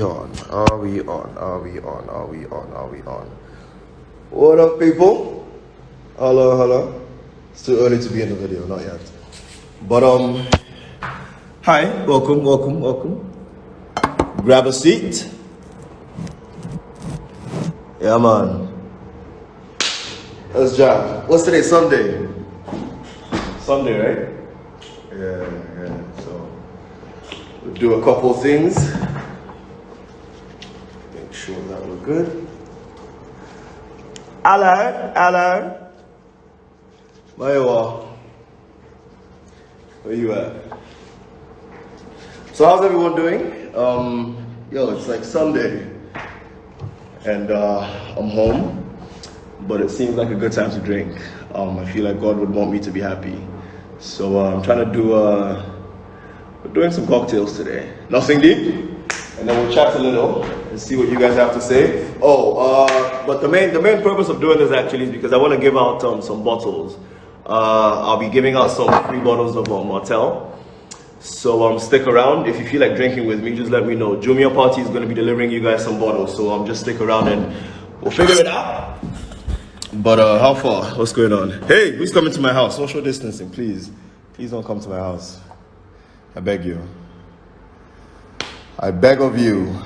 we on? Are we on? Are we on? Are we on? Are we on? What up, people? Hello, hello. It's too early to be in the video, not yet. But hi, welcome, welcome, welcome. Grab a seat. Yeah, man. Let's jam. What's today? Sunday. Sunday, right? Yeah. So we'll do a couple things. Make sure that we're good. Hello. Mayowa. Where you at? So how's everyone doing? It's like Sunday. And I'm home. But it seems like a good time to drink. I feel like God would want me to be happy. So I'm trying to do, we're doing some cocktails today. Nothing deep. And then we'll chat a little and see what you guys have to say. But the main purpose of doing this actually is because I want to give out some bottles. I'll be giving out some free bottles of Martell. So stick around. If you feel like drinking with me, just let me know. Junior Party is going to be delivering you guys some bottles. So just stick around and we'll figure it out. But how far? What's going on? Hey, who's coming to my house? Social distancing, please. Please don't come to my house. I beg you. I beg of you.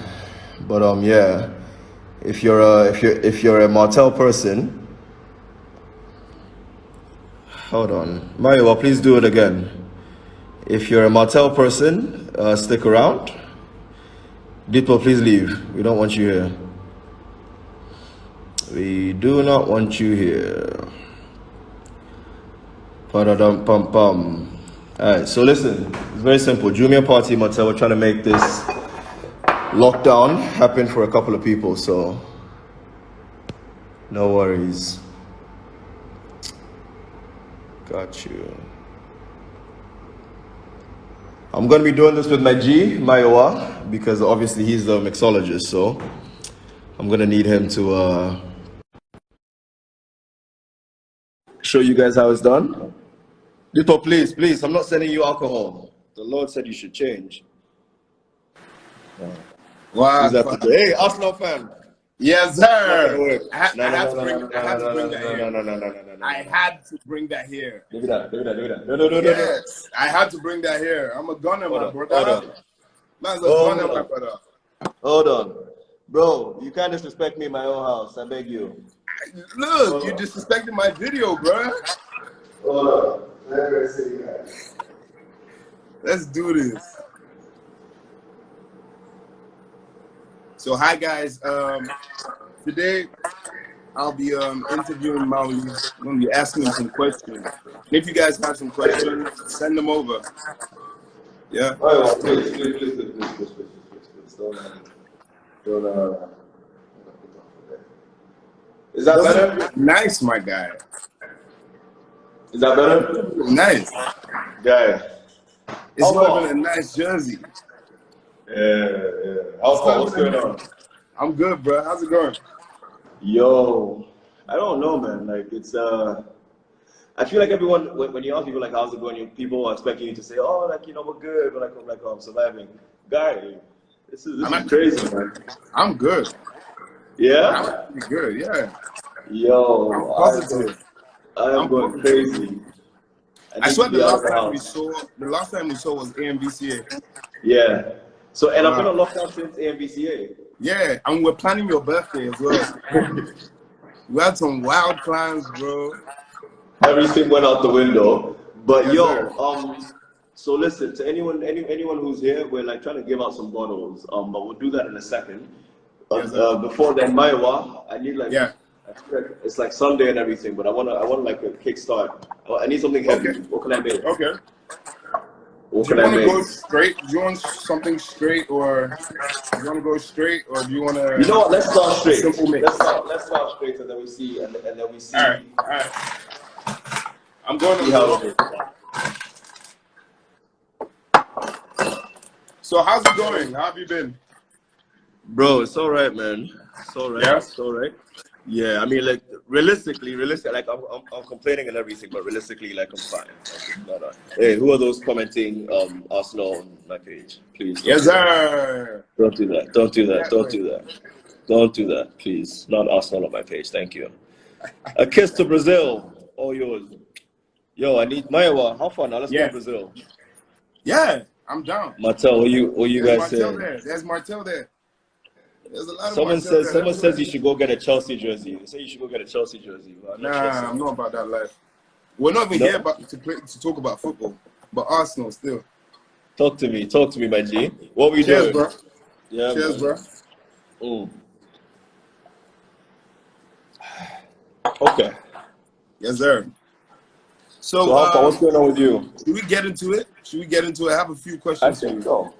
But yeah. If you're a Martell person, hold on. Mayowa, please do it again. If you're a Martell person, stick around. Dito, please leave. We don't want you here. We do not want you here. Pam. Alright, so listen, it's very simple. Junior Party Martell, we're trying to make this lockdown happen for a couple of people, so no worries. Got you. I'm gonna be doing this with my G, Mayowa, because obviously he's the mixologist, so I'm gonna need him to show you guys how it's done. Dito, please, I'm not sending you alcohol. The Lord said you should change. Wow. Hey, Arsenal fan. Yes, sir. I had to bring that here. Give it that. Yes, I had to bring that here. I'm a gunner, my brother. Man's a gunner, my brother. Hold on. Bro, you can't disrespect me in my own house. I beg you. Look, you disrespected my video, bro. Hold on. Let's do this. So, hi guys. Today I'll be interviewing Mawuli. I'm gonna be asking him some questions. If you guys have some questions, send them over. Yeah. Oh, please. Don't. Is that better? Nice, my guy. Is that better? Nice. Yeah. It's not even a nice jersey. Yeah. What's going on? I'm good, bro. How's it going? Yo, I don't know, man. Like it's I feel like everyone when you ask people like how's it going, people are expecting you to say, oh, like we're good, but I'm surviving. Guy, this is crazy, man. I'm good. Yeah? I'm good, yeah. Yo, I'm positive. I'm going crazy. I swear the last time we saw was AMVCA. Yeah. So and I've been on lockdown since AMVCA. Yeah, and we're planning your birthday as well. We had some wild plans, bro. Everything went out the window. But yes, so listen, to anyone who's here, we're like trying to give out some bottles. But we'll do that in a second. Before then, Mayowa, I need it's like Sunday and everything, but I want like a kickstart. I need something heavy. Okay. What can I make? Okay. Do you want to go straight? Do you want something straight, or do you want to go straight, or do you want to? You know what? Let's start straight. Simple mix. Let's start straight, and then we see. All right. I'm going to go. So how's it going? How have you been? Bro, it's all right, man. It's all right. Yeah? It's all right. Yeah, I mean, like realistically, like I'm complaining and everything, but realistically, like I'm fine. Hey, who are those commenting Arsenal on my page? Please don't Yes, do that. sir. Don't do that. Don't do that. That Don't way. do that. Don't do that, please. Not Arsenal on my page. Thank you. A kiss to Brazil. All yours. Yo, I need Mayowa. How far now? Let's go to Yeah. Brazil. Yeah, I'm down. Martel, what you There's guys Martel saying? there. There's Martel there. There's a lot of Someone Martel says there. Let's do it. you should go get a Chelsea jersey. They say you should go get a Chelsea jersey, but I'm not sure. Nah, I'm not about that life. We're not even No? here to talk about football, but Arsenal still. Talk to me, my G. What we Cheers, doing? bro. Yeah, Cheers, man. bro. Okay. Yes, sir. So, So how far? What's going on with you? should we get into it? I have a few I questions for think you. so.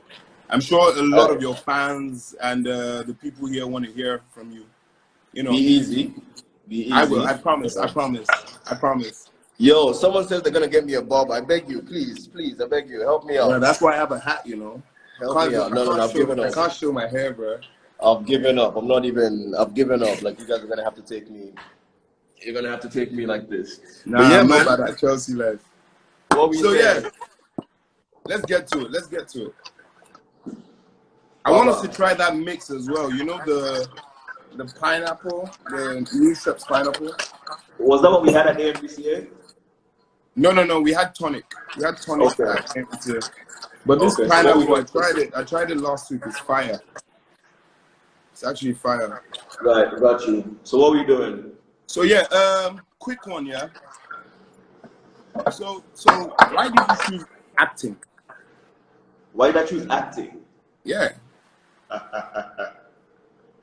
I'm sure a lot of your fans and the people here want to hear from you. You know, Be easy. Be easy. I will. I promise. I promise. I promise. Yo, someone says they're gonna get me a bob. I beg you, please, I beg you, help me out. Yeah, that's why I have a hat. You know, Help me out. No, I've given up. I can't show my hair, bro. I've given up. I've given up. Like, you guys are gonna have to take me. You're gonna have to take me like this. Nah, but yeah, I'm man. not about that Chelsea life. What we saying? Yeah, let's get to it. I want us to try that mix as well. You know the pineapple, the new Shep's pineapple. Was that what we had at AMPCA? No. We had tonic. Okay. But this Okay, so pineapple, what we I tried it last week. It's fire. It's actually fire. Right, got you. So what are we doing? So yeah, quick one, yeah. So why did you choose acting? Why did I choose acting? Yeah.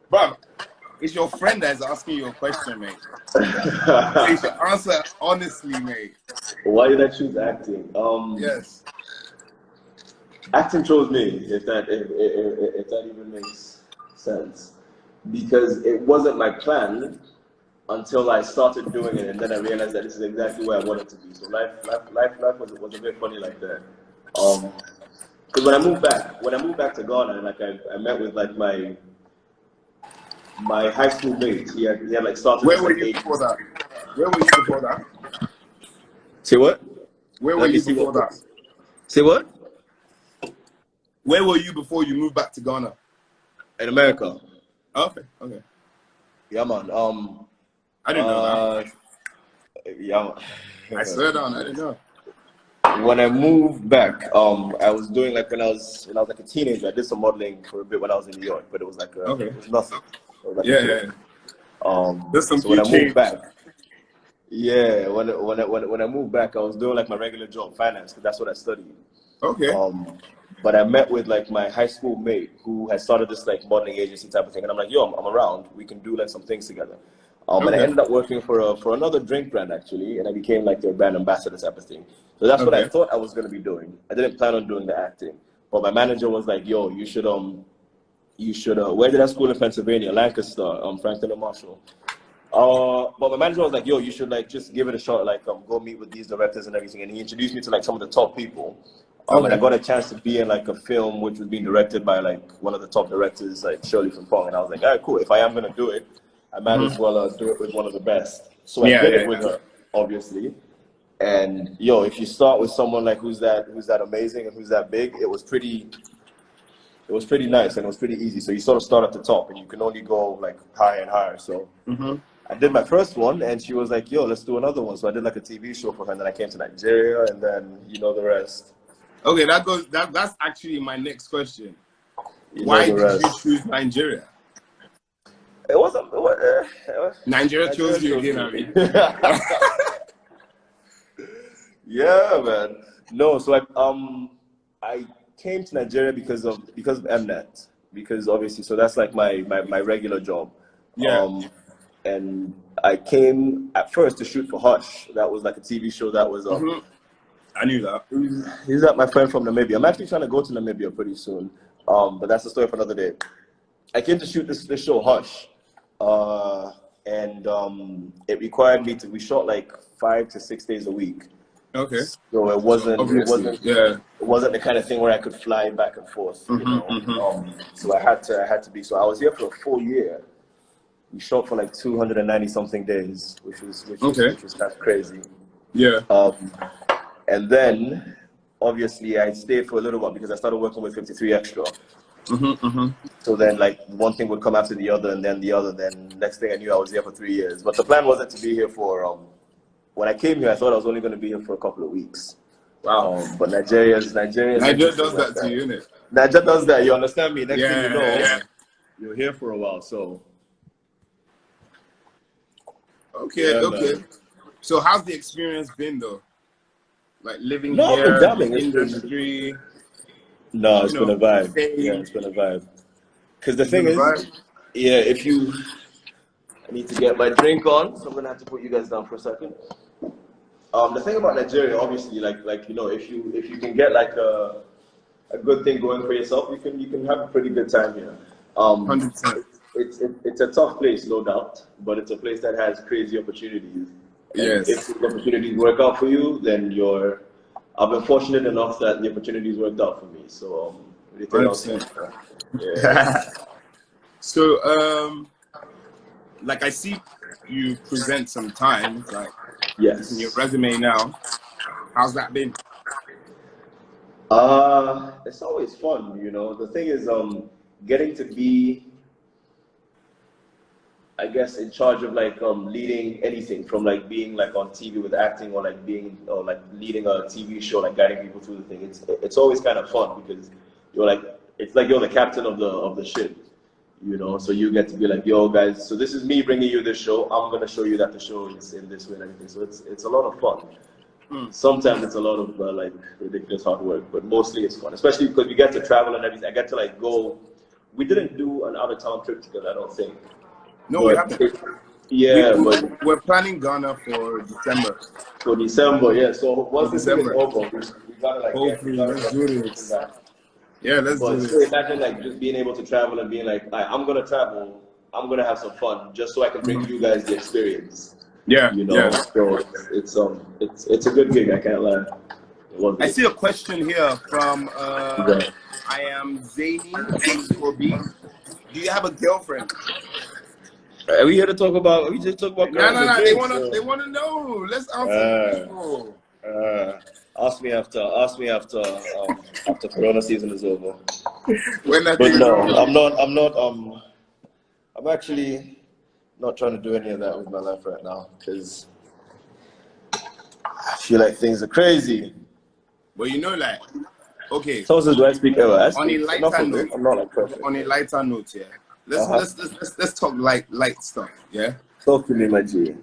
Bro, it's your friend that's asking you a question, mate. You should answer honestly, mate. Why did I choose acting? Yes. Acting chose me, if that even makes sense, because it wasn't my plan until I started doing it, and then I realized that this is exactly where I wanted to be. So life was a bit funny like that. Because when I moved back to Ghana, like I met with like my high school mate. He had like started. Where were you before that? Say what? Where were you before that? Say what? Where were you before you moved back to Ghana? In America. Okay. Yeah, man. I didn't know that. Yeah. I swear down, I didn't know. When I moved back, I was doing like when I was like a teenager. I did some modeling for a bit when I was in New York, but it was like it was nothing. It was like There's some so when I moved change. back, yeah, when I moved back, I was doing like my regular job, finance, because that's what I studied. Okay. But I met with like my high school mate who had started this like modeling agency type of thing, and I'm like, yo, I'm around. We can do like some things together. And I ended up working for another drink brand actually, and I became like their brand ambassador type of thing. So that's what I thought I was gonna be doing. I didn't plan on doing the acting, but my manager was like, yo, you should where did I school in Pennsylvania? Lancaster, Franklin and Marshall. But my manager was like, yo, you should like just give it a shot, like go meet with these directors and everything. And he introduced me to like some of the top people. And I got a chance to be in like a film which was being directed by like one of the top directors, like Shirley from Pong. And I was like, all right, cool. If I am gonna do it, I might as well do it with one of the best. So I did it with her, obviously. And yo, if you start with someone like who's that amazing and who's that big, it was pretty nice and it was pretty easy. So you sort of start at the top and you can only go like higher and higher. So I did my first one and she was like, yo, let's do another one. So I did like a TV show for her, and then I came to Nigeria, and then you know the rest. Okay, that's actually my next question. Why did you choose Nigeria? It wasn't. Nigeria chose you again, I mean. Yeah, man. No, so I came to Nigeria because of Mnet, because obviously, so that's like my regular job. Yeah. And I came at first to shoot for Hush. That was like a TV show that was I knew that. He's my friend from Namibia. I'm actually trying to go to Namibia pretty soon. But that's a story for another day. I came to shoot this show Hush. And it required me we shot like 5 to 6 days a week. Okay. So it wasn't the kind of thing where I could fly back and forth, you know. So I had to be. So I was here for a full year. We shot for like 290 something days, which was kind of crazy. Yeah. And then obviously I stayed for a little while because I started working with 53 Extra. So then like one thing would come after the other, and then the other. Then next thing I knew, I was here for 3 years. But the plan wasn't to be here for. When I came here, I thought I was only going to be here for a couple of weeks. Wow. But Nigeria does that to you, innit? Nigeria does that. You understand me? Next thing you know, Yeah. you're here for a while. So. Okay. Man. So how's the experience been though? Like living No, here, I've been the industry. No, it's been a vibe. Yeah, it's been a vibe. Because the thing is, if you, I need to get my drink on, so I'm gonna have to put you guys down for a second. The thing about Nigeria, obviously, like you know, if you can get like a good thing going for yourself, you can have a pretty good time here. 100%. It's a tough place, no doubt, but it's a place that has crazy opportunities. Yes. If the opportunities work out for you, then I've been fortunate enough that the opportunities worked out for me. So, 100%. Yeah. So, like I see you present sometimes, like Yes. in your resume now. How's that been? It's always fun, you know. The thing is, getting to be, I guess, in charge of like leading anything from like being like on TV with acting, or like being or like leading a TV show, like guiding people through the thing. It's always kind of fun because it's like you're the captain of the ship, you know. So you get to be like, yo guys, so this is me bringing you this show. I'm gonna show you that the show is in this way and everything. So it's a lot of fun. Sometimes it's a lot of like ridiculous hard work, but mostly it's fun, especially because we get to travel and everything. I get to like go. We didn't do an out of town trip together, I don't think. No, we haven't. But we're planning Ghana for December. For December, yeah. So once this December. is over, we gotta like hopefully let's do this. Yeah, let's do this. So imagine like just being able to travel and being like, I'm gonna travel. I'm gonna have some fun, just so I can bring you guys the experience. Yeah, you know. So it's a good gig. I can't lie. I see a question here from I am Zany _B. Do you have a girlfriend? Are we here to talk about? We just talk about. No. They wanna know. Let's answer people. Ask me after Corona season is over. But no, I'm actually not trying to do any of that with my life right now because I feel like things are crazy. Well, you know, like, okay. So do I speak ever? On a lighter note, I'm not like perfect. On a lighter note, yeah. Let's talk light stuff, yeah. Talk to me, my G.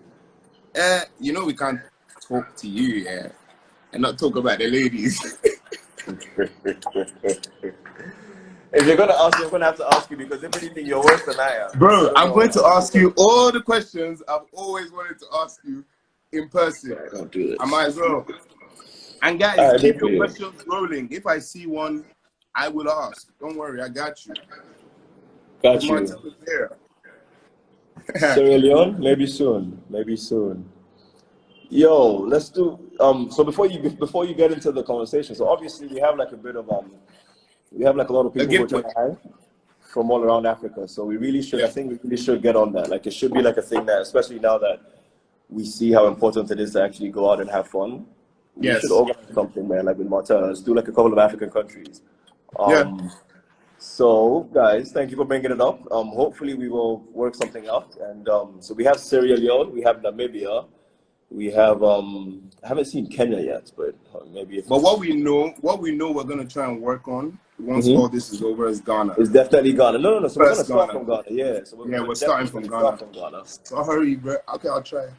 You know we can't talk to you, yeah, and not talk about the ladies. If you're gonna ask me, I'm gonna have to ask you because if anything, you're worse than I am. Bro, I'm going to ask you all the questions I've always wanted to ask you in person. I don't do this. I might as well. And guys, keep your questions rolling. If I see one, I will ask. Don't worry, I got you. Got you. Sierra Leone? Maybe soon. Yo, let's do so before you get into the conversation. So obviously we have like a bit of we have like a lot of people who are trying to hire from all around Africa. So we really should I think we really should get on that. Like it should be like a thing that, especially now that we see how important it is to actually go out and have fun. We should organize something, man, like with Martel. Let's do like a couple of African countries. So, guys, thank you for bringing it up. Hopefully, we will work something out. And so we have Sierra Leone, we have Namibia, we have I haven't seen Kenya yet, but maybe. But what we know, we're gonna try and work on once all this is over is Ghana. It's definitely Ghana. No. So we're gonna start from Ghana. Yeah. So we're starting from Ghana. Sorry, bro. Okay, I'll try.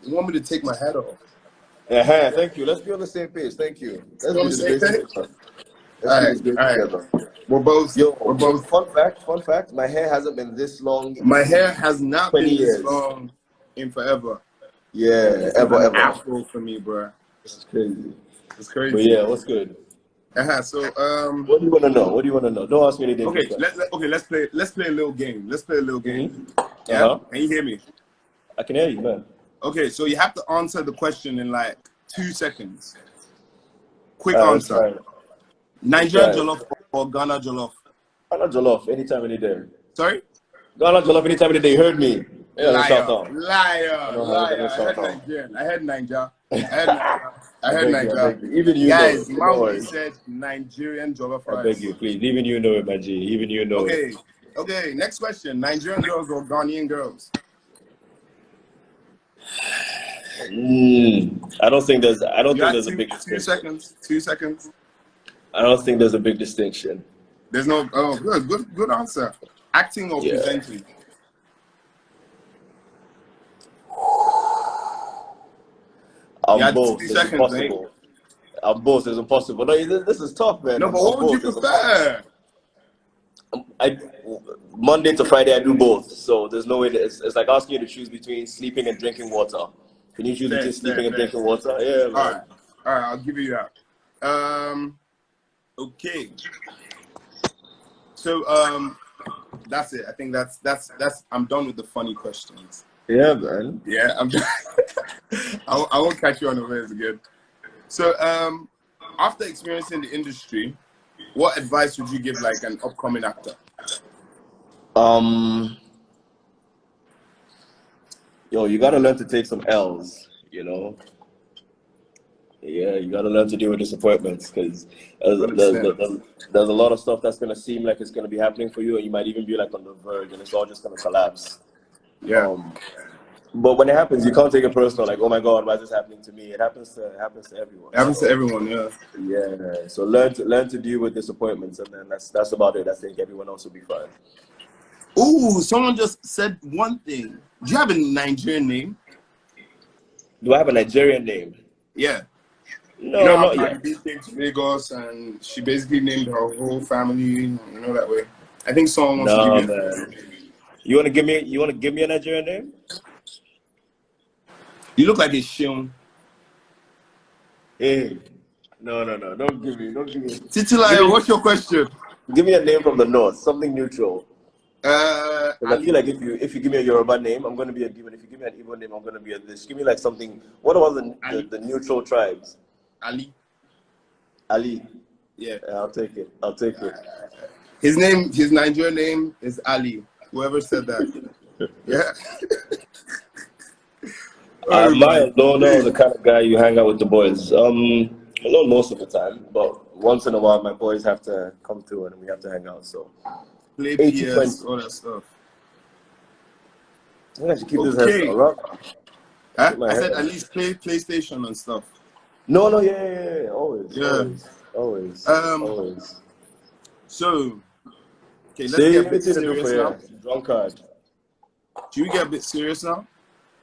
You want me to take my hat off? Yeah. Thank you. Let's be on the same page. Thank you. Let's be on the same page. All right. We're both. Fun fact. My hair hasn't been this long. My hair has not been this long in forever. Yeah, ever. Afro for me, bro. It's crazy. It's crazy. But yeah, what's good? So what do you want to know? Don't ask me anything. Okay, let's play a little game. Yeah. Can you hear me? I can hear you, man. Okay, so you have to answer the question in like 2 seconds. Quick answer. Right. Nigeria jollof or Ghana jollof? Ghana jollof, anytime, any day. Sorry? Ghana Jollof anytime of the day. Heard me. Yeah, that's Liar, South. liar, liar. I South heard Town. Nigerian. I heard Niger. I heard Niger. I I heard beg you, I Niger. beg you. Even you know Guys, it. No Mawuli worries. said Nigerian jollof I beg rice. you, please. Even you know it, my G. Even you know it. Okay. Next question: Nigerian girls or Ghanaian girls? I don't think there's a big distinction. 2 seconds. 2 seconds. I don't think there's a big distinction. There's no. Oh, good answer. Acting or presenting? I'm both. It's impossible. I'm both. It's impossible. No, this is tough, man. No, but what would you prefer? Monday to Friday, I do both. So there's no way. It's like asking you to choose between sleeping and drinking water. Can you choose between sleeping and drinking water? Yeah, man. All right. I'll give you that. Okay. So that's it. I think that's. I'm done with the funny questions. Yeah, man. Yeah, I'm done. I won't catch you unawares again. So after experiencing the industry, what advice would you give like an upcoming actor? You gotta learn to take some L's, you know. Yeah, you gotta learn to deal with disappointments because there's a lot of stuff that's gonna seem like it's gonna be happening for you, and you might even be like on the verge, and it's all just gonna collapse. Yeah. But when it happens, you can't take it personal. Like, oh my God, why is this happening to me? It happens to everyone. It happens to everyone, yeah. Yeah. So learn to deal with disappointments, and then that's about it. I think everyone else will be fine. Ooh, someone just said one thing. Do you have a Nigerian name? Do I have a Nigerian name? Yeah. No, you know how not yet. Cardi B came to Lagos and she basically named her whole family, you know, that way. I think someone wants to give you. Man. You want to give me a Nigerian name? You look like a Shion. Hey, no, don't give me. Titilayo, what's your question? Give me a name from the north, something neutral. I feel like if you give me a Yoruba name, I'm gonna be a given. If you give me an Igbo name, I'm gonna be a this. Give me like something. What about the neutral tribes? Ali. Yeah, I'll take it. His Nigerian name is Ali. Whoever said that. Yeah. Miles, don't know the kind of guy you hang out with the boys. Not most of the time, but once in a while, my boys have to come through and we have to hang out. So play PS, all that stuff. I should keep this hairstyle up. I said at least play PlayStation and stuff. No, yeah, always. So, okay, let's get a bit serious now. Drunkard. Should we get a bit serious now?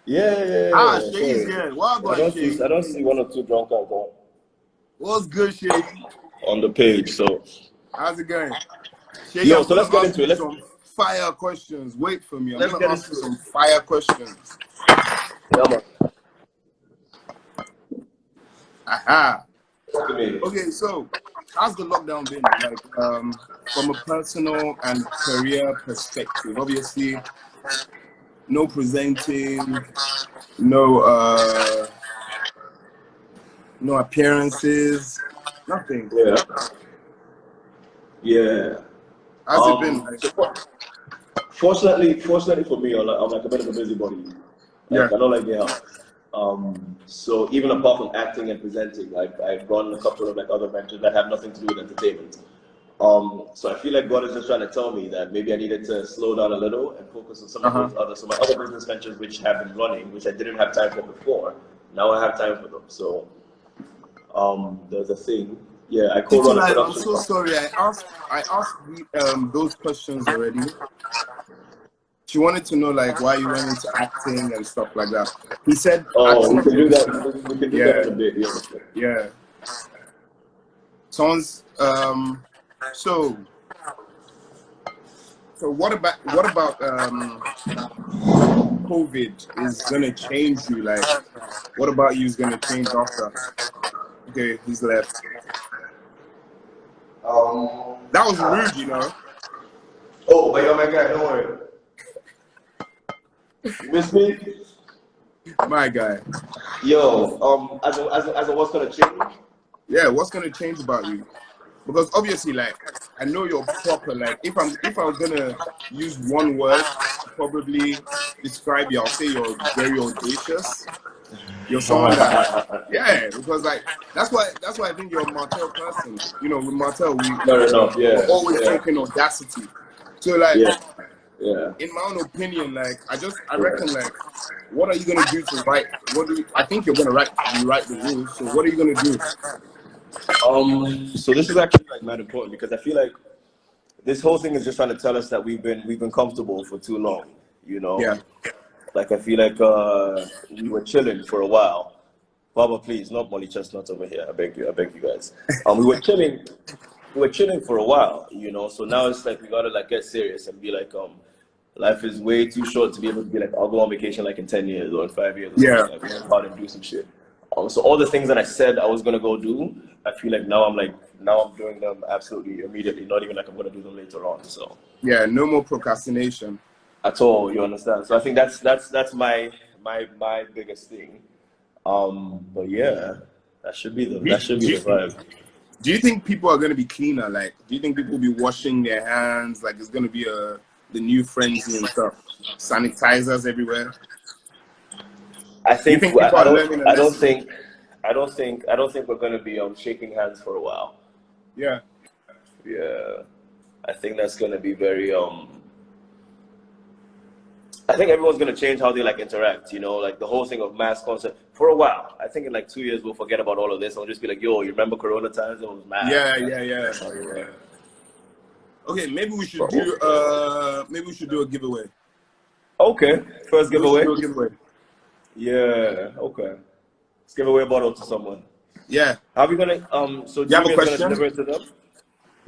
Yeah. Shay's here. What about Shay? I don't see one or two drunkards on. What's good, Shay? On the page, so. How's it going? Shay, so let's get into it. Some fire questions. Wait for me. I'm going to ask you some fire questions. Yeah, man. Aha. Okay, so how's the lockdown been? Like, from a personal and career perspective, obviously, no presenting, no appearances, nothing. Yeah. How's it been? Fortunately for me, I'm like a bit of a busybody. I don't like the house. So even apart from acting and presenting, like I've run a couple of like other ventures that have nothing to do with entertainment. So I feel like God is just trying to tell me that maybe I needed to slow down a little and focus on some of those my other business ventures which have been running, which I didn't have time for before. Now I have time for them. So there's a thing. Yeah, I co-run a production. I'm so sorry. I asked those questions already. She wanted to know like why you went into acting and stuff like that. He said, "Oh, we can do that. We can do that in a bit." Yeah. Someone's So what about COVID is gonna change you? Like, what about you is gonna change after? Okay, he's left. That was rude, you know. Oh, but you're my guy. Don't worry. You miss me? My guy. Yo, as a what's gonna change? Yeah, what's gonna change about you? because obviously, like, I know you're proper. Like, if I was gonna use one word to probably describe you, I'll say you're very audacious. You're someone that, yeah, because like that's why I think you're a Martel person. You know, with Martel, Fair enough. we're Yeah. always Yeah. talking audacity. So like, Yeah. Yeah. in my own opinion, like I reckon, like, what are you gonna do to write? I think you're gonna rewrite the rules. So what are you gonna do? So this is actually like mad important because I feel like this whole thing is just trying to tell us that we've been comfortable for too long. You know. Yeah. Like I feel like we were chilling for a while. Baba, please, not Molly Chestnut over here. I beg you guys. We were chilling for a while, you know. So now it's like we gotta like get serious and be like, life is way too short to be able to be like, I'll go on vacation like in 10 years or in 5 years. Or Yeah. something. Like, we go out and do some shit. So all the things that I said I was gonna go do, I feel like now I'm doing them absolutely immediately. Not even like I'm gonna do them later on. So Yeah. No more procrastination. at all, you understand? So I think that's my biggest thing. But yeah, that should be the vibe. Do you think people are going to be cleaner? Like, do you think people will be washing their hands? Like, it's going to be the new frenzy and stuff. Sanitizers everywhere. I think people are learning a I don't lesson? think we're going to be shaking hands for a while. Yeah. Yeah, I think that's going to be very I think everyone's gonna change how they like interact, you know, like the whole thing of mass concert for a while. I think in like 2 years we'll forget about all of this. I'll just be like, yo, you remember Corona times? It was mad. Yeah. Okay, maybe we should do a giveaway. Okay, first giveaway. Do a giveaway. Yeah. Okay. Let's give away a bottle to someone. Yeah. How are we gonna so you have a Jumia's question? gonna deliver it to them?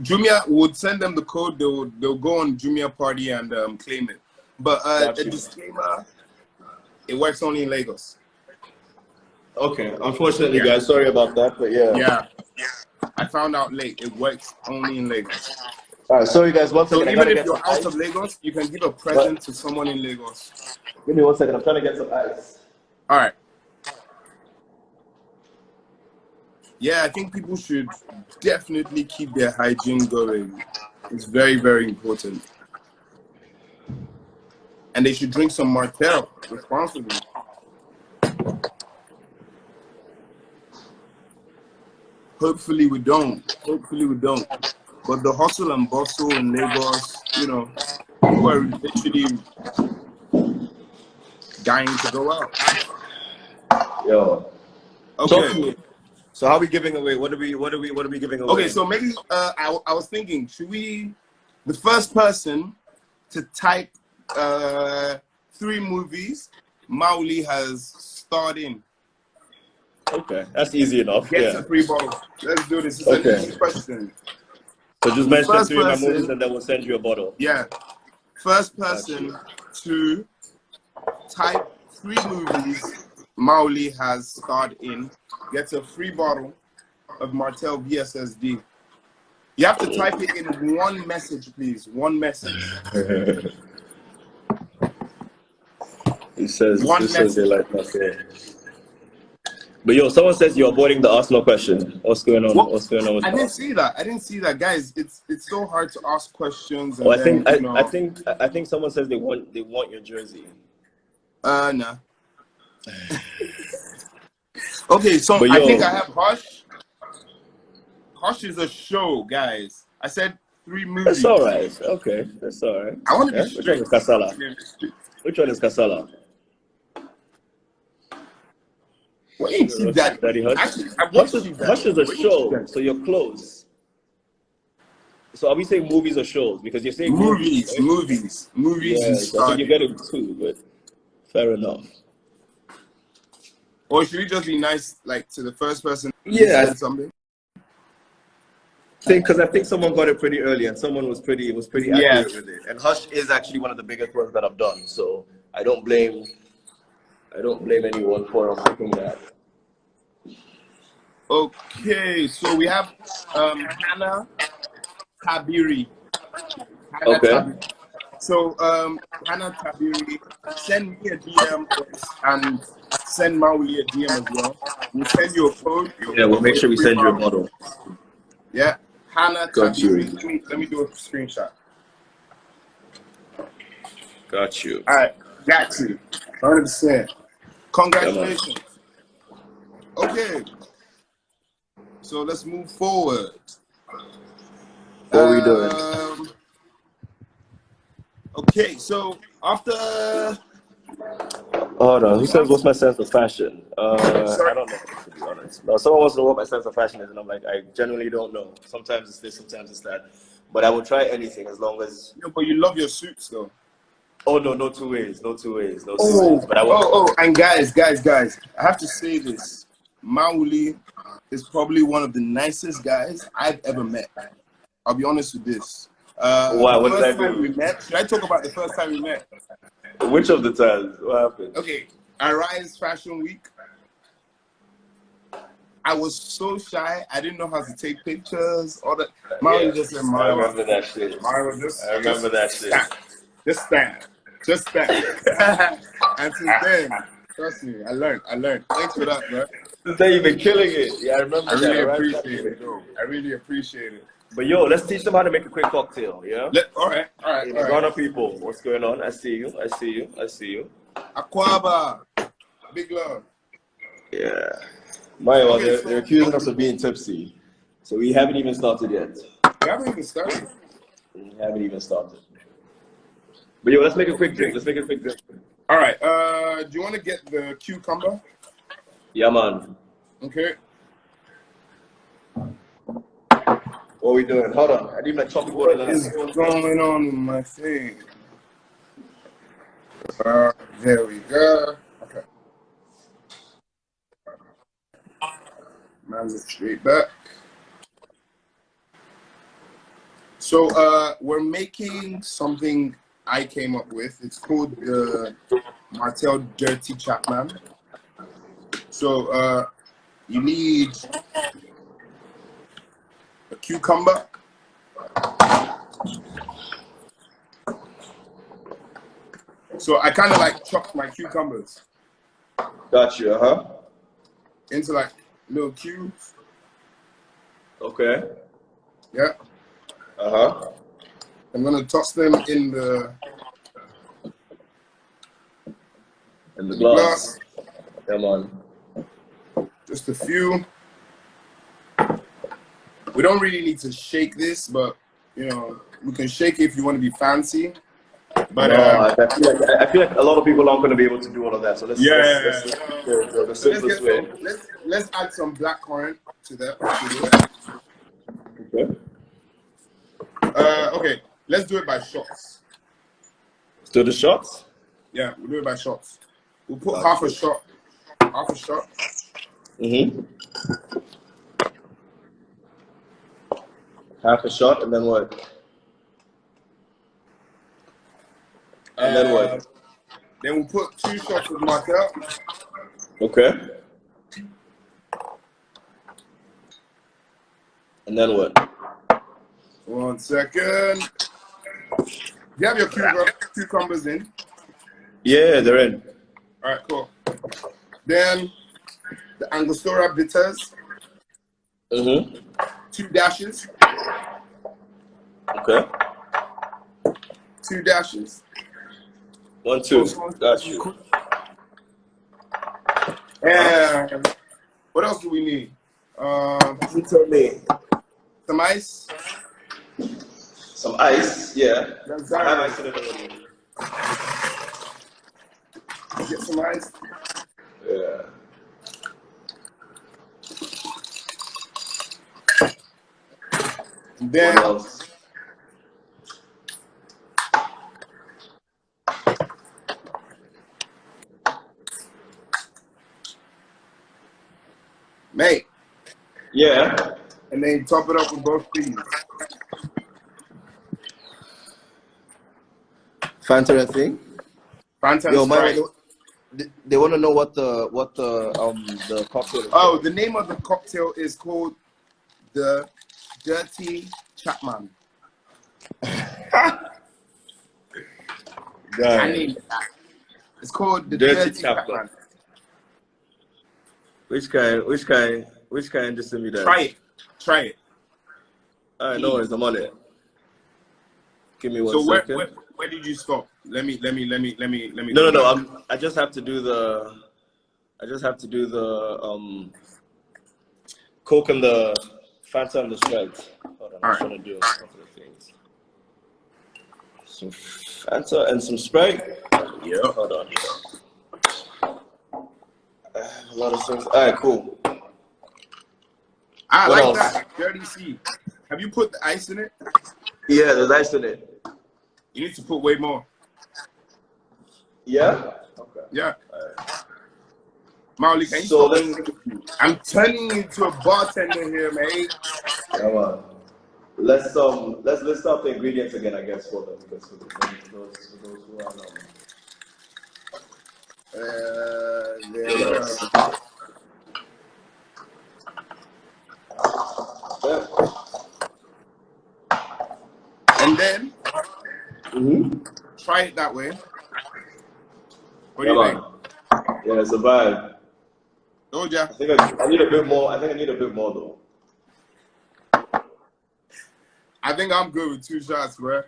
Jumia would send them the code. They'll go on Jumia Party and claim it. But a disclaimer, it works only in Lagos. Okay. Unfortunately, guys, sorry about that, but yeah. Yeah. I found out late. It works only in Lagos. All right, sorry guys. One So second. even if you're out of Lagos, you can give a present to someone in Lagos. Give me 1 second. I'm trying to get some ice. All right. Yeah, I think people should definitely keep their hygiene going. It's very, very important. And they should drink some Martel responsibly. Hopefully we don't. But the hustle and bustle in Lagos, you know, people are literally dying to go out. Yo. Okay. So how are we giving away? What are we giving away? Okay, so maybe I was thinking, should we, the first person to type 3 movies Mawuli has starred in. Okay, that's easy enough. Gets a free bottle. Let's do this. It's an easy question. So just mention 3 of my movies and then we'll send you a bottle. Yeah. First person to type 3 movies Mawuli has starred in gets a free bottle of Martel VSSD. You have to type it in one message, please. One message. He says they like that. But yo, someone says you're avoiding the Arsenal question. What's going on? What? What's going on with I didn't see that, guys. It's so hard to ask questions. And I think someone says they want your jersey. No. Okay, so I think I have Hush. Hush is a show, guys. I said 3 movies. That's all right. Okay, that's all right. I want to be strict. Which one is Kasala? Which one is Kasala? Wait, see that? Daddy Hush? Actually, Hush is a show, so you're close. So are we saying movies or shows? Because you're saying movies. Right? Movies. Yes, I think you get it too, but fair enough. Or should we just be nice, like, to the first person? Yeah. Something. Because I think someone got it pretty early, and someone was pretty accurate with it. And Hush is actually one of the biggest ones that I've done, so I don't blame anyone for picking that. Okay, so we have Hannah Tabiri. So Hannah Tabiri, send me a DM and send Mawuli a DM as well. We'll send you a code. Yeah, we'll make sure we send you a bottle. Yeah. Hannah Got you. Let me do a screenshot. Got you. All right, got you. 100%. Congratulations. Okay, so let's move forward. What are we doing? Okay, so after. Hold on. Who says what's my sense of fashion? Sorry. I don't know, to be honest. No, someone wants to know what my sense of fashion is, and I'm like, I genuinely don't know. Sometimes it's this, sometimes it's that. But I will try anything as long as. No, but you love your suits, though. Oh no, no two ways, no two ways, no two ways. But I will. And guys, I have to say this. Mawuli is probably one of the nicest guys I've ever met. I'll be honest with this. Wow, what did I do? We met. Should I talk about the first time we met? Which of the times? What happened? Okay, Arise Fashion Week. I was so shy. I didn't know how to take pictures. All that. Mario just said, I remember that shit. Mario I remember that shit. Just stand. And since then, trust me, I learned. Thanks for that, bro. Since then you've been killing it. Yeah, I remember I really that. appreciate it, bro. I really appreciate it. But yo, let's teach them how to make a quick cocktail, yeah? All right. Ghana people, what's going on? I see you. Aquaba, big love. Yeah. Mayowa, they're accusing us of being tipsy. So we haven't even started yet. We haven't even started. But yo, let's make a quick drink. All right. Do you want to get the cucumber? Yeah, man. Okay. What are we doing? Hold on. I need my chopping board. What is going on with my thing? There we go. Okay. Man's straight back. So we're making something I came up with. It's called the Martell Dirty Chapman. So you need a cucumber. So I kind of like chopped my cucumbers. Got you, Into like little cubes. Okay. Yeah. I'm gonna toss them in the glass. Come on. Just a few. We don't really need to shake this, but you know, we can shake it if you want to be fancy. But I feel like a lot of people aren't going to be able to do all of that. So let's the simplest way. Let's add some blackcurrant to that. Okay. Okay. Let's do it by shots. Let's do the shots. Yeah, we'll do it by shots. We'll put half a shot. Half a shot, and then what? Then what? Then we'll put 2 shots of Martell. Okay. And then what? 1 second. Do you have your cucumbers in? Yeah, they're in. All right, cool. Then the Angostura bitters. 2 dashes. Okay. 2 dashes. 1, 2. Got you. And what else do we need? You tell me. Some ice. Some ice, yeah. That's I have ice in it already. Get some ice. Yeah. And then what else? Mate. Yeah. And then top it up with both these. Fanta and thing. Fanta and Yo, Sprite. they want to know what the cocktail is. Oh, the name of the cocktail is called the Dirty Chapman. I named it that. It's called the Dirty Chapman. Which kind? Just send me that. Try it. All right, no worries, I'm on it. Give me one So second. where did you stop? Let me. No. I just have to do the Coke and the Fanta and the Sprite. Hold on, I'm trying to do a couple of things. Some Fanta and some Sprite. Yeah. Hold on. A lot of things. All right, cool. I What like else? that. Dirty C. Have you put the ice in it? Yeah, there's ice in it. You need to put way more. Yeah? Okay. Yeah. Right. Mawuli, can you So stop? I'm turning you into a bartender here, mate. come on. Let's list out the ingredients again, I guess, for them, because for those who are There we go. And then try it that way. What do you think? Yeah, it's a vibe. Oh, yeah. I think I need a bit more. I think I need a bit more though. I think I'm good with 2 shots, bro.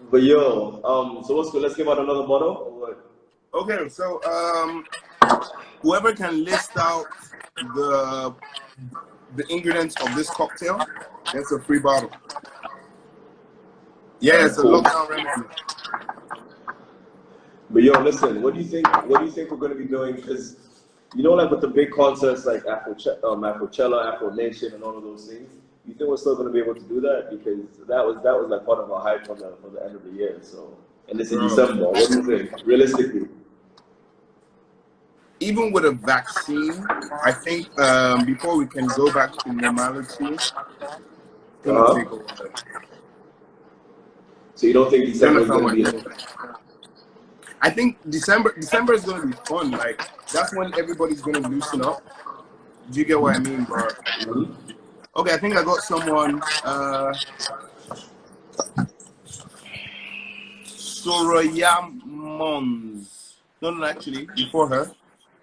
But yo, so what's good? Let's give out another bottle. Or what? Okay, so whoever can list out the ingredients of this cocktail gets a free bottle. Yeah, it's a lockdown remedy. But yo, listen, what do you think we're gonna be doing? Because you know, like with the big concerts like Afrochella, Afro Nation, and all of those things, you think we're still gonna be able to do that? Because that was like part of our hype for the end of the year. So, and it's in December. What do you think, realistically? Even with a vaccine, I think before we can go back to normality, it's gonna take a while. So you don't think December is gonna be? I think December is gonna be fun. Like that's when everybody's gonna loosen up. Do you get what I mean, bro? Okay, I think I got someone. Soraya Mons. No, actually, before her.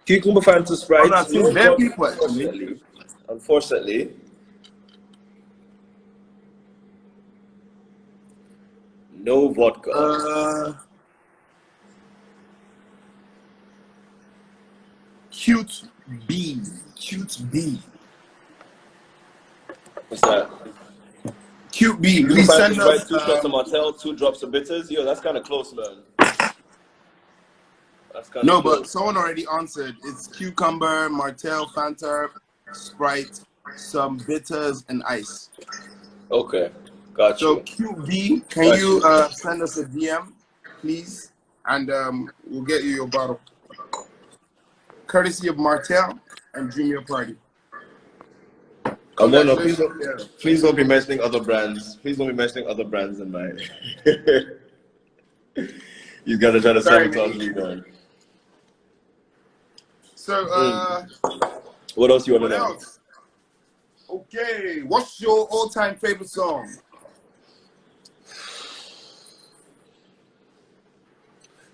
Cucumber Fanta Sprite. Oh, no, since their people actually. Unfortunately. No vodka. Cute B. What's that? Cute B. Please send us 2 shots of Martell, 2 drops of bitters. Yo, that's kind of close, man. That's kind of close. But someone already answered. It's cucumber, Martell, Fanta, Sprite, some bitters, and ice. Okay, got you. So QB, can you send us a DM, please, and we'll get you your bottle, courtesy of Martell and Junior Party. No, please don't be mentioning other brands. Please don't be mentioning other brands than mine. You gotta try to sabotage me, man. So, what else you want to know? Okay, what's your all-time favorite song?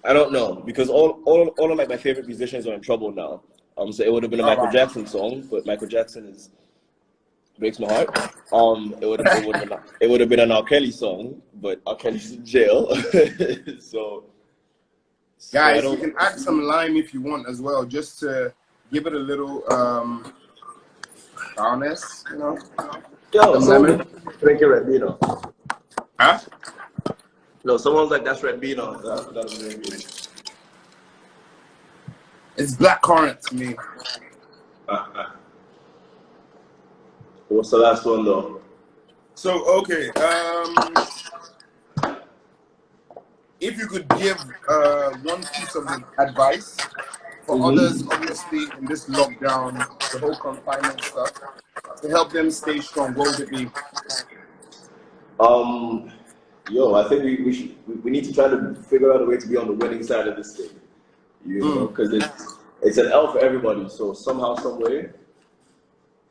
I don't know, because all of like my favorite musicians are in trouble now. So it would have been a Michael Jackson song, but Michael Jackson breaks my heart. It would have been an R. Kelly song, but R. Kelly's in jail. so guys, you can add some lime if you want as well, just to give it a little sourness, you know. Yo, someone drink your Red Beano. Huh? No, someone's like, that's Red Beano. That's Red Beano. It's black currant to me. What's the last one though? So okay, if you could give one piece of advice for others, obviously in this lockdown, the whole confinement stuff, to help them stay strong, what would it be? Yo, I think we need to try to figure out a way to be on the winning side of this thing. You know, because it's an L for everybody. So somehow, some way,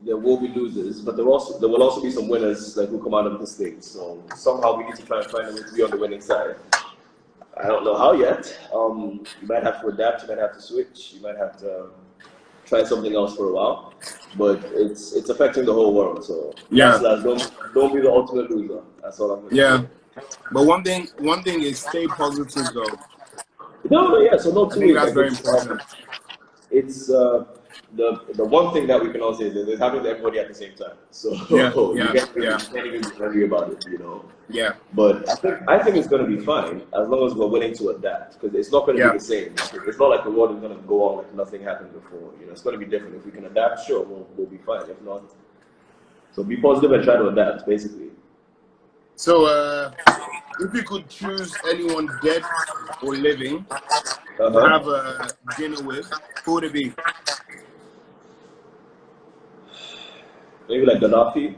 there will be losers, but there will also be some winners like who come out of this thing. So somehow we need to try and find a way to be on the winning side. I don't know how yet. You might have to adapt. You might have to switch. You might have to try something else for a while. but it's affecting the whole world. So Yeah. don't be the ultimate loser. That's all I'm gonna say. But one thing is stay positive though. No, yeah. So no I two think ways. that's Like very important. it's the one thing that we can all say is that it's happening to everybody at the same time. So Yeah, you yeah, can't even be angry about it, you know. yeah, But I think it's going to be fine as long as we're willing to adapt, because it's not going to yeah. be the same. It's not like the world is going to go on like nothing happened before. You know, it's going to be different. If we can adapt, sure, we'll be fine. If not, so be positive and try to adapt, basically. So, if you could choose anyone dead or living to Uh-huh. have a dinner with, who would it be? Maybe like Gaddafi.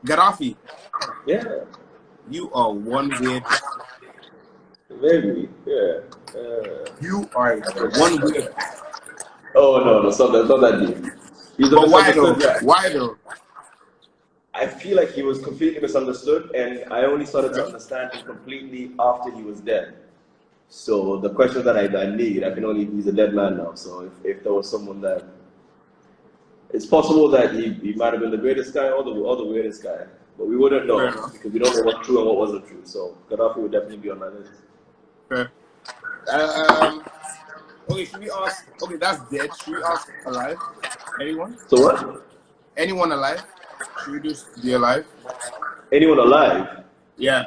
Gaddafi. Yeah, You are one weird. maybe. Yeah. You are one weird. Oh no, it's not that deep. He's a But why though? misunderstood guy. Why though? I feel like he was completely misunderstood, and I only started to understand him completely after he was dead. So the questions that I need, I can only, he's a dead man now. So if there was someone that, it's possible that he might have been the greatest guy or the weirdest guy, but we wouldn't Fair know enough. because we don't know what's true and what wasn't true. So Gaddafi would definitely be on my list. Fair. Okay, should we ask? Okay, that's dead. Should we ask alive? Anyone? So what? Anyone alive? Should we just be alive? Anyone alive? Yeah.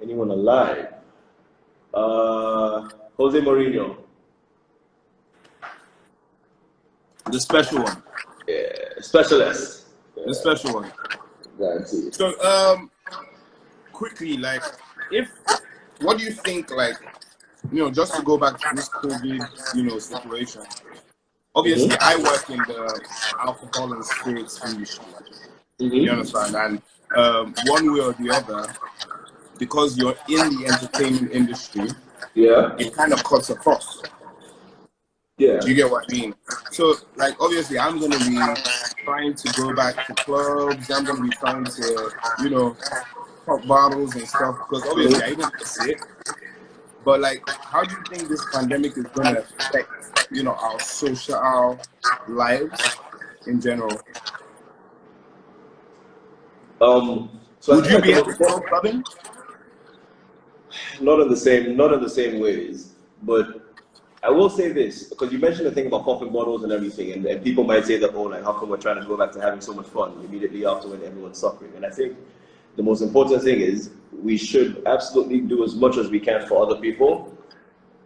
Anyone alive? Jose Mourinho. The special one. Yeah, specialist. The special one. Guaranteed. So, quickly, like, what do you think, like, just to go back to this COVID, situation? Obviously, I work in the alcohol and spirits industry. You understand? And one way or the other, because you're in the entertainment industry, Yeah. it kind of cuts across. Yeah. Do you get what I mean? So, like, obviously, I'm going to be trying to go back to clubs. I'm going to be trying to, pop bottles and stuff because obviously I even miss it. But, like, how do you think this pandemic is going to affect, our social lives in general? So Would you be able to go clubbing? not in the same ways, but I will say this because you mentioned the thing about popping bottles and everything, and people might say that, oh, like how come we're trying to go back to having so much fun immediately after when everyone's suffering? And I think the most important thing is we should absolutely do as much as we can for other people,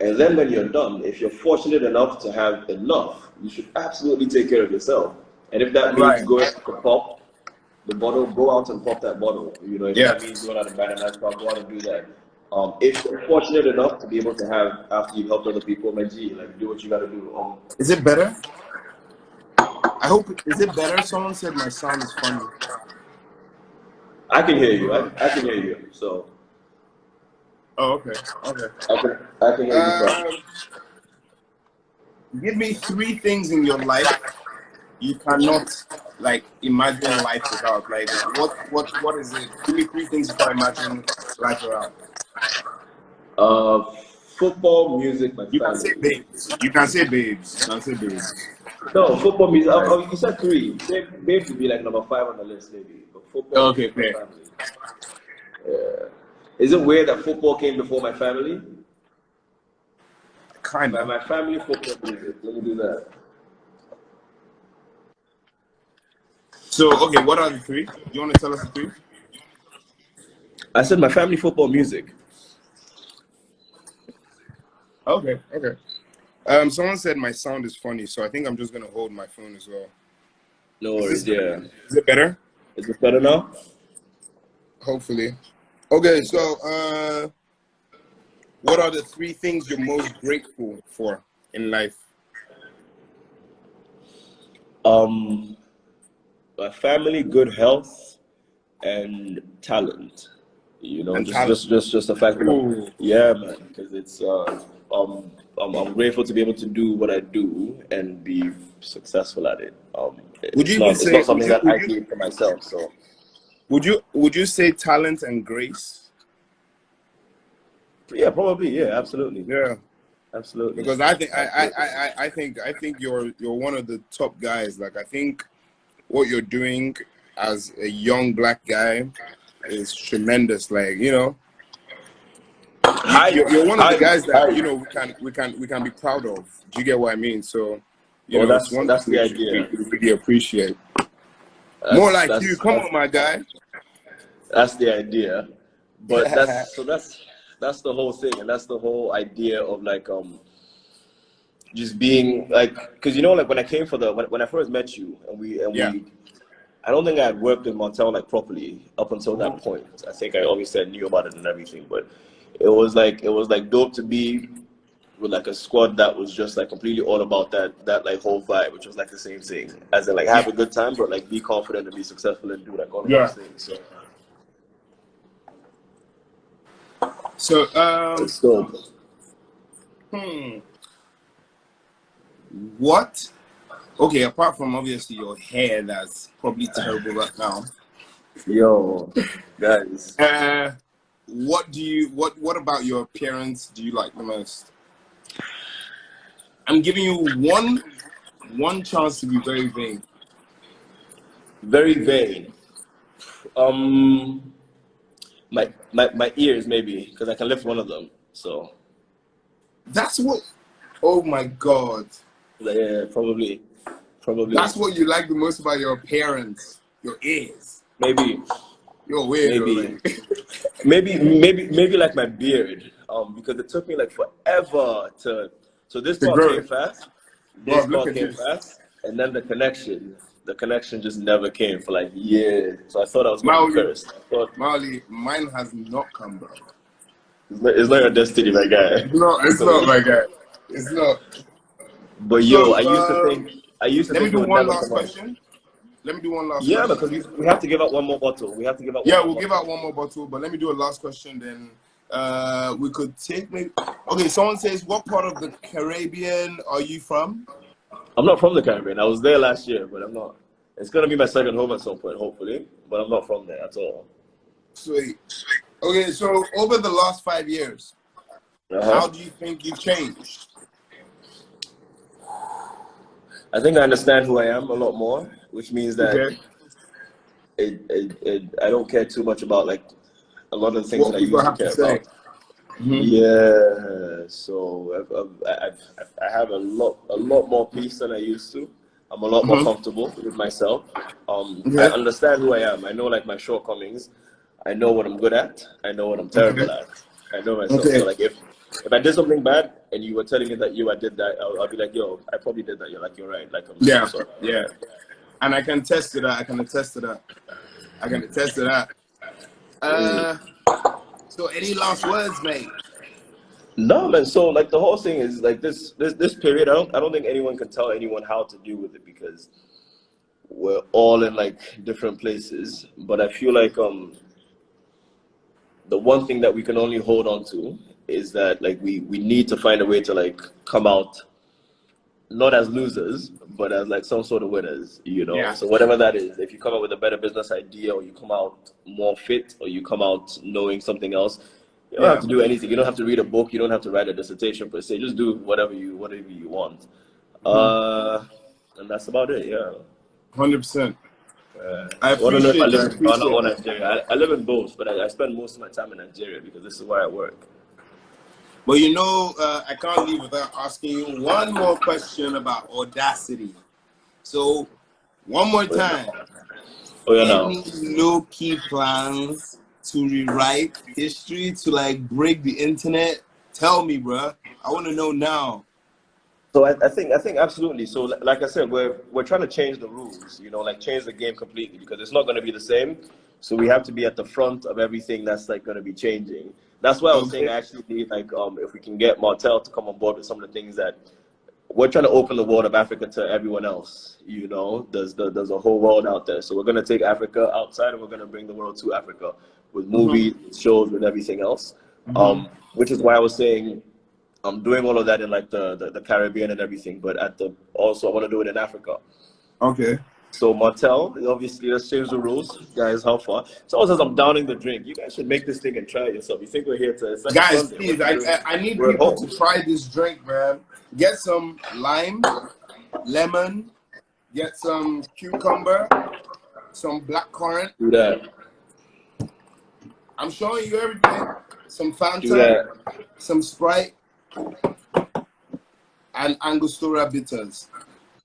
and then when you're done, if you're fortunate enough to have enough, you should absolutely take care of yourself. And if that means Right. going to pop the bottle, go out and pop that bottle. If that means going out and buy a nice car, go out and do that. If you're fortunate enough to be able to have, after you've helped other people, my G, like do what you gotta do. Is it better? Is it better? Someone said my sound is funny. I can hear you. I can hear you. So. Oh, okay. I can hear you. Give me 3 things in your life you cannot imagine life without. Like what is it? Give me 3 things you can imagine life without. Football, music, my family. Can say babes. You can say babes. No, football, music. Oh, you said 3. Babes would be like number 5 on the list, maybe. But football, music, my family. Yeah. Is it weird that football came before my family? Kind of. My family, football, music. Let me do that. So, okay, what are the 3? Do you want to tell us the 3? I said my family, football, music. Okay. Someone said my sound is funny, so I think I'm just gonna hold my phone as well. No worries. Yeah. Is it better? Is it better now? Hopefully. Okay. So, what are the 3 things you're most grateful for in life? My family, good health, and talent. Just the fact that yeah, man, because it's I'm grateful to be able to do what I do and be successful at it. It's not something that I do for myself. So, would you say talent and grace? Yeah, probably. Yeah, absolutely. Yeah. Absolutely. Because I think you're one of the top guys. Like, I think what you're doing as a young black guy is tremendous. Like, you're one of the guys that we can be proud of. Do you get what I mean? So, it's one that's the which idea. we really appreciate. More like you, come on, my guy. That's the idea, but that's the whole thing, and that's the whole idea of like just being like, because like when I came for when I first met you and we I don't think I had worked with Montel like properly up until that point. I think I obviously I knew about it and everything, but it was like dope to be with like a squad that was just like completely all about that like whole vibe, which was like the same thing as in like have a good time, but like be confident and be successful and do like all of those things. So it's dope. What? Okay, apart from obviously your hair that's probably terrible right now. Yo, guys. What about your appearance do you like the most? I'm giving you one chance to be very vain. Very vain. My ears maybe, because I can lift one of them. So that's what. Oh my God. Yeah, probably. That's what you like the most about your appearance, your ears. Maybe. You're weird. Maybe like my beard. Because it took me like forever to. So this part came fast. This part came fast, and then the connection just never came for like years. So I thought I was going to be cursed. Mawuli, mine has not come, bro. It's not your destiny, my guy. It's not, my guy. It's not. But yo, I used to think it would never come question. Let me do one last question. Yeah, because we have to give out one more bottle. We'll give out one more bottle, but let me do a last question then. We could take maybe. Okay, someone says, what part of the Caribbean are you from? I'm not from the Caribbean. I was there last year, but I'm not. It's gonna be my second home at some point, hopefully. But I'm not from there at all. Sweet. Okay, so over the last 5 years, how do you think you've changed? I think I understand who I am a lot more, which means that I don't care too much about like a lot of the things that I used to care about. Yeah, so I have a lot more peace than I used to. I'm a lot more comfortable with myself. I understand who I am. I know like my shortcomings. I know what I'm good at. I know what I'm terrible at. I know myself. So like if I did something bad and you were telling me that I did that, I'll be like, yo, I probably did that. You're like, you're right. Like I'm so sorry. And I can attest to that. So any last words, mate? No, man. So like the whole thing is like this period. I don't think anyone can tell anyone how to deal with it because we're all in like different places. But I feel like the one thing that we can only hold on to is that like we need to find a way to like come out not as losers, but as like some sort of winners, So whatever that is, if you come out with a better business idea or you come out more fit or you come out knowing something else, you don't have to do anything. You don't have to read a book. You don't have to write a dissertation per se. Just do whatever you want. And that's about it. Yeah. 100%. I don't know if I live in Ghana or Nigeria. I live in both, but I spend most of my time in Nigeria because this is where I work. Well, I can't leave without asking you one more question about Audacity. So, one more time. Any low-key plans to rewrite history, to like break the internet? Tell me, bruh. I want to know now. So I think absolutely. So like I said, we're trying to change the rules, like change the game completely because it's not going to be the same. So we have to be at the front of everything that's like going to be changing. That's why I was saying actually like if we can get Martel to come on board with some of the things that we're trying to open the world of Africa to everyone else. There's a whole world out there. So we're going to take Africa outside and we're going to bring the world to Africa with movies, shows, with everything else. Which is why I was saying I'm doing all of that in like the Caribbean and everything, but also I want to do it in Africa. Okay. So Martel, obviously, let's change the rules, guys. How far? Someone says I'm downing the drink. You guys should make this thing and try it yourself. You think we're here to? It's like Guys, Sunday. please, I need We're at people home. to try this drink, man. Get some lime, lemon, get some cucumber, some blackcurrant. Do that. I'm showing you everything. Some Do Fanta, that. some Sprite, and Angostura bitters.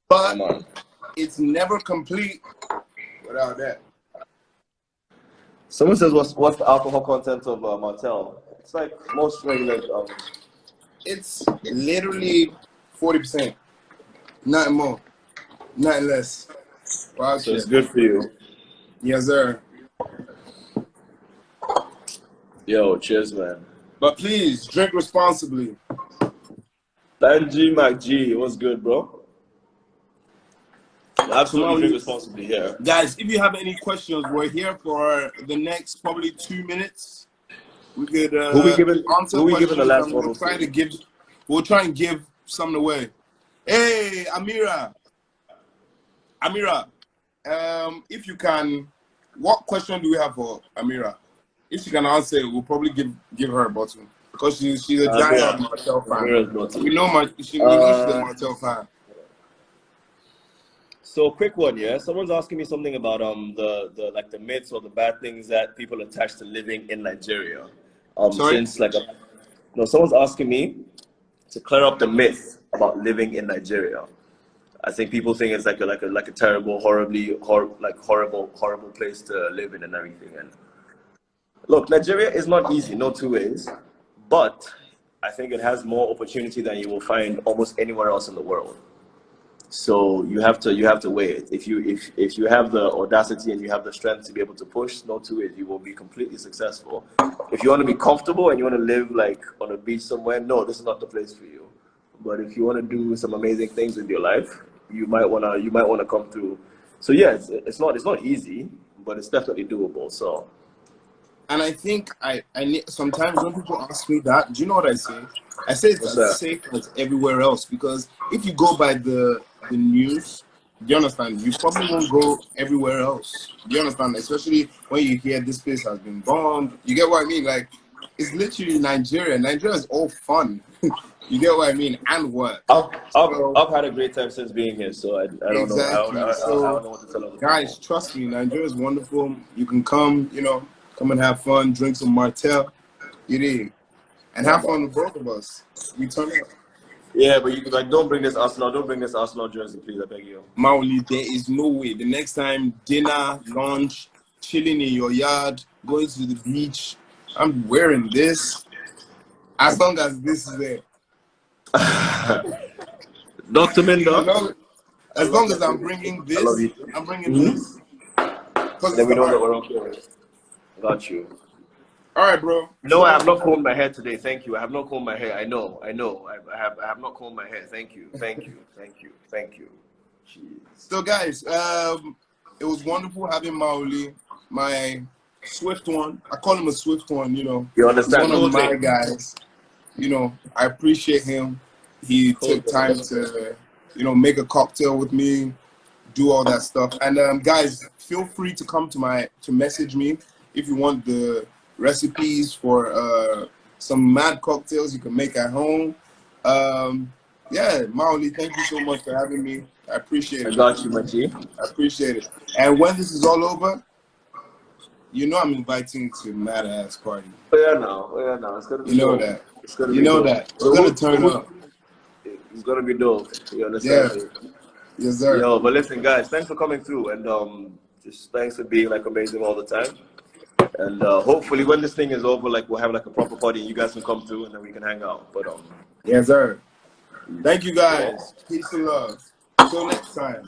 But Come on. it's never complete without that. Someone says, what's the alcohol content of Martel? It's like most regular. It's literally 40%. Nothing more, nothing less. Wow, So it's good for you. Yes, sir. Yo, cheers, man. But please drink responsibly. G MacG, what's good, bro? Absolutely drink responsibly here. Guys, if you have any questions, we're here for the next probably 2 minutes. We could answer questions the last and one? We'll try and give something away. Hey, Amira, if you can, what question do we have for Amira? If she can answer it, we'll probably give her a bottle because she's a giant Martel fan. We know she's a Martel fan. So quick one, yeah. Someone's asking me something about the myths or the bad things that people attach to living in Nigeria. Sorry? Someone's asking me to clear up the myth about living in Nigeria. I think people think it's like a terrible, horrible place to live in and everything. And look, Nigeria is not easy, no two ways, but I think it has more opportunity than you will find almost anywhere else in the world. So you have to weigh it. If you have the audacity and you have the strength to be able to push, no two ways, you will be completely successful. If you want to be comfortable and you want to live like on a beach somewhere, no, this is not the place for you. But if you want to do some amazing things with your life, you might wanna come through. So yeah, it's not easy, but it's definitely doable. So. And I think I need, sometimes when people ask me that, do you know what I say? I say it's as safe as everywhere else, because if you go by the news, do you understand? You probably won't go everywhere else. Do you understand? Especially when you hear this place has been bombed. You get what I mean? Like, it's literally Nigeria. Nigeria is all fun. You get what I mean? And work. I've had a great time since being here, so I don't know. I don't know what to tell other guys, people. trust me, Nigeria is wonderful. You can come, come and have fun, drink some Martel, and have fun with both of us. We turn up. Yeah, but don't bring this Arsenal jersey, please. I beg you. Mawuli, there is no way. The next time, dinner, lunch, chilling in your yard, going to the beach, I'm wearing this. As long as this is there. Dr. Mindo. As long as I'm bringing this, I'm bringing this. Then we know that we're okay. Got you. All right, bro. No, I have not combed my hair today. Thank you. I have not combed my hair. I know. I have not combed my hair. Thank you. Jeez. So, guys, it was wonderful having Mawuli, my Swift one. I call him a Swift one. You understand? He's one of my guys. I appreciate him. He took time to, make a cocktail with me, do all that stuff. And guys, feel free to come to message me if you want the recipes for some mad cocktails you can make at home. Yeah, Mawuli, thank you so much for having me. I appreciate it. I got you, my G. I appreciate it. And when this is all over, I'm inviting you to a mad ass party. Yeah, no. It's gonna be dope. That. It's gonna be dope. We're gonna turn up. It's gonna be dope. You understand? Yeah. Yes, sir. Yo, but listen, guys, thanks for coming through, and just thanks for being amazing all the time. And hopefully, when this thing is over, we'll have a proper party, and you guys can come through, and then we can hang out. But yes, sir. Thank you, guys. Peace and love. Until next time.